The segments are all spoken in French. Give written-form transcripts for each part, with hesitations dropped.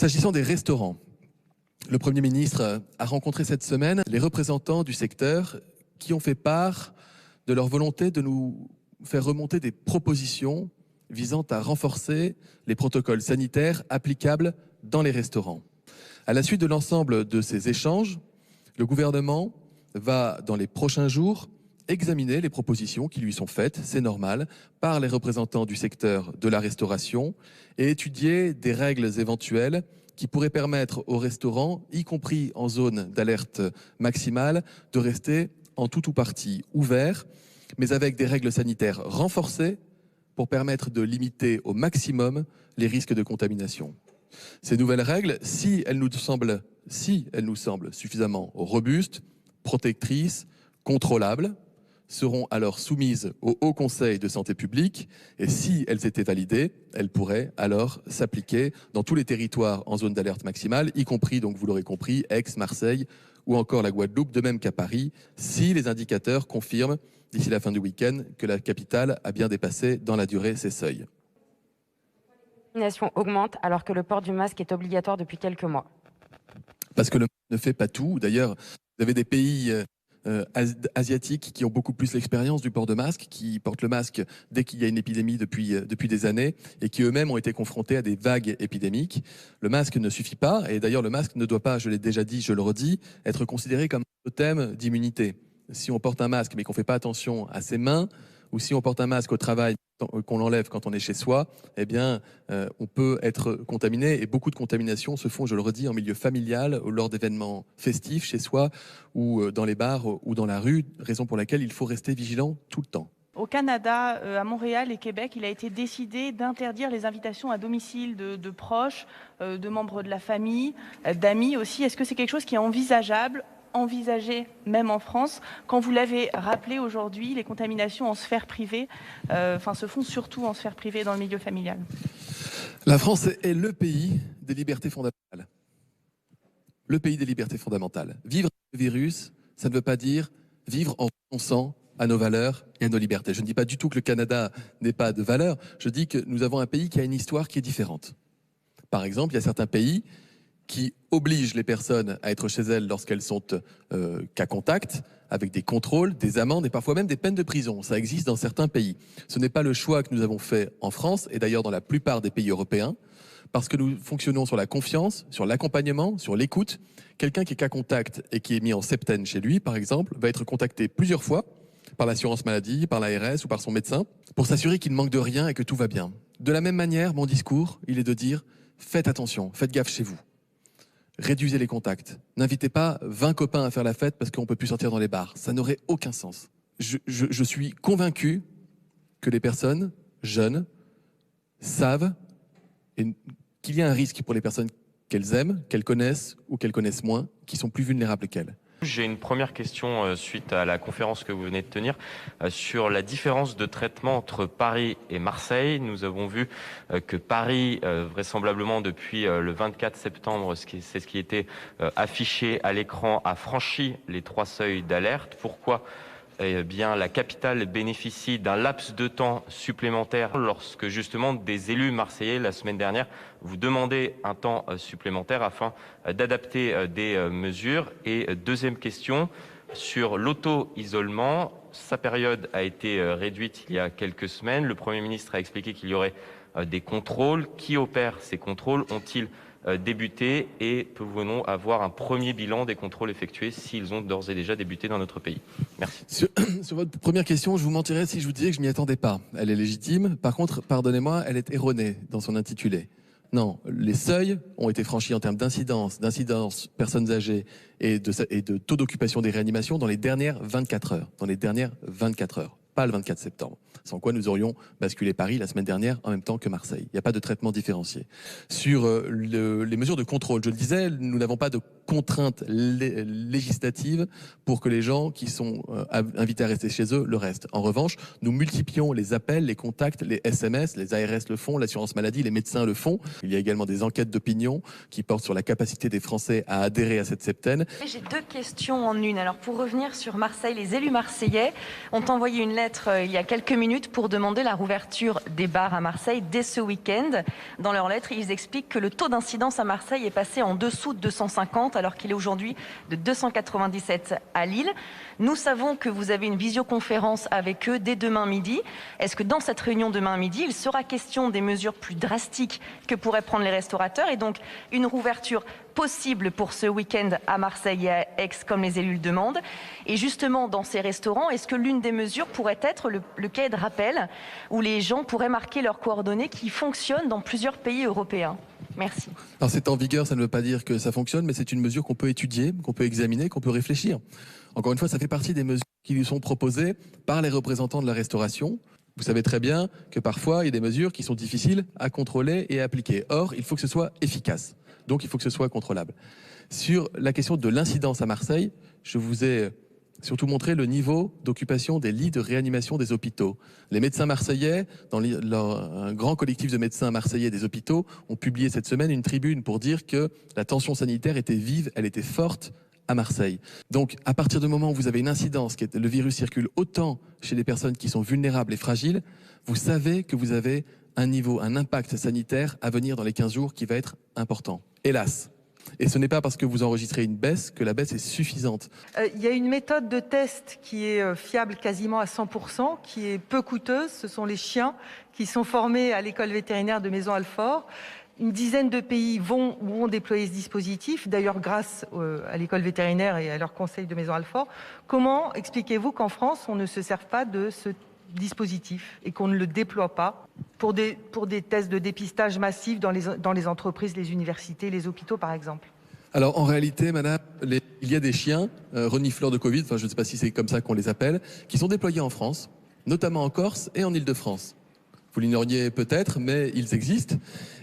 S'agissant des restaurants, le Premier ministre a rencontré cette semaine les représentants du secteur qui ont fait part de leur volonté de nous faire remonter des propositions visant à renforcer les protocoles sanitaires applicables dans les restaurants. À la suite de l'ensemble de ces échanges, le gouvernement va, dans les prochains jours, examiner les propositions qui lui sont faites, c'est normal, par les représentants du secteur de la restauration et étudier des règles éventuelles qui pourraient permettre aux restaurants, y compris en zone d'alerte maximale, de rester en tout ou partie ouverts, mais avec des règles sanitaires renforcées pour permettre de limiter au maximum les risques de contamination. Ces nouvelles règles, si elles nous semblent suffisamment robustes, protectrices, contrôlables, seront alors soumises au Haut Conseil de santé publique et si elles étaient validées, elles pourraient alors s'appliquer dans tous les territoires en zone d'alerte maximale, y compris, donc vous l'aurez compris, Aix, Marseille ou encore la Guadeloupe, de même qu'à Paris, si les indicateurs confirment d'ici la fin du week-end que la capitale a bien dépassé dans la durée ces seuils. La contamination augmente alors que le port du masque est obligatoire depuis quelques mois. Parce que le masque ne fait pas tout. D'ailleurs, vous avez des pays asiatiques qui ont beaucoup plus l'expérience du port de masque, qui portent le masque dès qu'il y a une épidémie depuis des années et qui eux-mêmes ont été confrontés à des vagues épidémiques. Le masque ne suffit pas et d'ailleurs le masque ne doit pas, je l'ai déjà dit, je le redis, être considéré comme un totem d'immunité. Si on porte un masque mais qu'on ne fait pas attention à ses mains ou si on porte un masque au travail qu'on l'enlève quand on est chez soi, eh bien, on peut être contaminé. Et beaucoup de contaminations se font, je le redis, en milieu familial, lors d'événements festifs, chez soi, ou dans les bars, ou dans la rue, raison pour laquelle il faut rester vigilant tout le temps. Au Canada, à Montréal et Québec, il a été décidé d'interdire les invitations à domicile de proches, de membres de la famille, d'amis aussi. Est-ce que c'est quelque chose qui est envisageable, envisagé même en France? Quand vous l'avez rappelé aujourd'hui, les contaminations en sphère privée se font surtout en sphère privée dans le milieu familial. La France est le pays des libertés fondamentales. Le pays des libertés fondamentales. Vivre avec le virus, ça ne veut pas dire vivre en renonçant à nos valeurs et à nos libertés. Je ne dis pas du tout que le Canada n'ait pas de valeurs, je dis que nous avons un pays qui a une histoire qui est différente. Par exemple, il y a certains pays qui obligent les personnes à être chez elles lorsqu'elles sont cas contact, avec des contrôles, des amendes et parfois même des peines de prison. Ça existe dans certains pays. Ce n'est pas le choix que nous avons fait en France et d'ailleurs dans la plupart des pays européens, parce que nous fonctionnons sur la confiance, sur l'accompagnement, sur l'écoute. Quelqu'un qui est cas contact et qui est mis en septaine chez lui, par exemple, va être contacté plusieurs fois par l'assurance maladie, par l'ARS ou par son médecin, pour s'assurer qu'il ne manque de rien et que tout va bien. De la même manière, mon discours, il est de dire « faites attention, faites gaffe chez vous ». Réduisez les contacts. N'invitez pas 20 copains à faire la fête parce qu'on ne peut plus sortir dans les bars. Ça n'aurait aucun sens. Je suis convaincu que les personnes jeunes savent qu'il y a un risque pour les personnes qu'elles aiment, qu'elles connaissent ou qu'elles connaissent moins, qui sont plus vulnérables qu'elles. J'ai une première question suite à la conférence que vous venez de tenir sur la différence de traitement entre Paris et Marseille. Nous avons vu que Paris, vraisemblablement depuis le 24 septembre, c'est ce qui était affiché à l'écran, a franchi les 3 seuils d'alerte. Pourquoi bien, la capitale bénéficie d'un laps de temps supplémentaire lorsque justement des élus marseillais la semaine dernière vous demandaient un temps supplémentaire afin d'adapter des mesures? Et deuxième question, sur l'auto-isolement, sa période a été réduite il y a quelques semaines. Le Premier ministre a expliqué qu'il y aurait des contrôles. Qui opère ces contrôles? Ont-ils débuté et pouvons-nous avoir un premier bilan des contrôles effectués s'ils ont d'ores et déjà débuté dans notre pays? Merci. Sur votre première question, je vous mentirais si je vous disais que je m'y attendais pas. Elle est légitime. Par contre, pardonnez-moi, elle est erronée dans son intitulé. Non, les seuils ont été franchis en termes d'incidence personnes âgées et de taux d'occupation des réanimations dans les dernières 24 heures. Dans les dernières 24 heures. Pas le 24 septembre. Sans quoi nous aurions basculé Paris la semaine dernière en même temps que Marseille. Il n'y a pas de traitement différencié. Sur les mesures de contrôle, je le disais, nous n'avons pas de contraintes législatives pour que les gens qui sont invités à rester chez eux le restent. En revanche, nous multiplions les appels, les contacts, les SMS, les ARS le font, l'assurance maladie, les médecins le font. Il y a également des enquêtes d'opinion qui portent sur la capacité des Français à adhérer à cette septaine. J'ai 2 questions en une. Alors pour revenir sur Marseille, les élus marseillais ont envoyé une lettre lettre il y a quelques minutes pour demander la rouverture des bars à Marseille dès ce week-end. Dans leur lettre, ils expliquent que le taux d'incidence à Marseille est passé en dessous de 250 alors qu'il est aujourd'hui de 297 à Lille. Nous savons que vous avez une visioconférence avec eux dès demain midi. Est-ce que dans cette réunion demain midi, il sera question des mesures plus drastiques que pourraient prendre les restaurateurs et donc une rouverture possible pour ce week-end à Marseille et à Aix comme les élus le demandent? Et justement, dans ces restaurants, est-ce que l'une des mesures pourrait être le cahier de rappel où les gens pourraient marquer leurs coordonnées qui fonctionnent dans plusieurs pays européens? Merci. Alors c'est en vigueur, ça ne veut pas dire que ça fonctionne, mais c'est une mesure qu'on peut étudier, qu'on peut examiner, qu'on peut réfléchir. Encore une fois, ça fait partie des mesures qui lui sont proposées par les représentants de la restauration. Vous savez très bien que parfois, il y a des mesures qui sont difficiles à contrôler et à appliquer. Or, il faut que ce soit efficace. Donc, il faut que ce soit contrôlable. Sur la question de l'incidence à Marseille, je vous ai surtout montré le niveau d'occupation des lits de réanimation des hôpitaux. Les médecins marseillais, un grand collectif de médecins marseillais des hôpitaux, ont publié cette semaine une tribune pour dire que la tension sanitaire était vive, elle était forte à Marseille. Donc, à partir du moment où vous avez une incidence, le virus circule autant chez les personnes qui sont vulnérables et fragiles, vous savez que vous avez un impact sanitaire à venir dans les 15 jours qui va être important. Hélas. Et ce n'est pas parce que vous enregistrez une baisse que la baisse est suffisante. Il y a une méthode de test qui est fiable quasiment à 100%, qui est peu coûteuse. Ce sont les chiens qui sont formés à l'école vétérinaire de Maison-Alfort. Une dizaine de pays vont ou ont déployé ce dispositif, d'ailleurs grâce à l'école vétérinaire et à leur conseil de Maison-Alfort. Comment expliquez-vous qu'en France, on ne se serve pas de ce dispositif et qu'on ne le déploie pas pour des tests de dépistage massifs dans les entreprises, les universités, les hôpitaux par exemple? Alors en réalité, madame, il y a des chiens renifleurs de Covid, enfin je ne sais pas si c'est comme ça qu'on les appelle, qui sont déployés en France, notamment en Corse et en Île-de-France. Vous l'ignoriez peut-être, mais ils existent.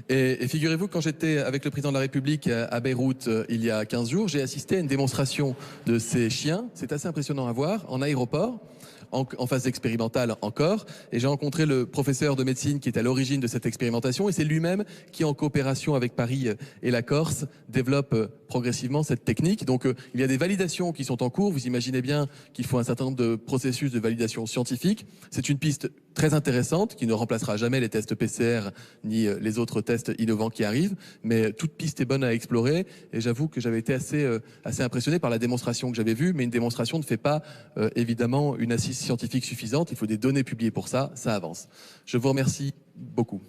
Et figurez-vous, quand j'étais avec le président de la République à Beyrouth il y a 15 jours, j'ai assisté à une démonstration de ces chiens. C'est assez impressionnant à voir, en aéroport, en phase expérimentale encore. Et j'ai rencontré le professeur de médecine qui est à l'origine de cette expérimentation. Et c'est lui-même qui, en coopération avec Paris et la Corse, développe progressivement cette technique. Donc il y a des validations qui sont en cours. Vous imaginez bien qu'il faut un certain nombre de processus de validation scientifique. C'est une piste très intéressante qui ne remplacera jamais les tests PCR ni les autres tests innovants qui arrivent. Mais toute piste est bonne à explorer. Et j'avoue que j'avais été assez impressionné par la démonstration que j'avais vue. Mais une démonstration ne fait pas évidemment une assise scientifique suffisante. Il faut des données publiées pour ça. Ça avance. Je vous remercie beaucoup.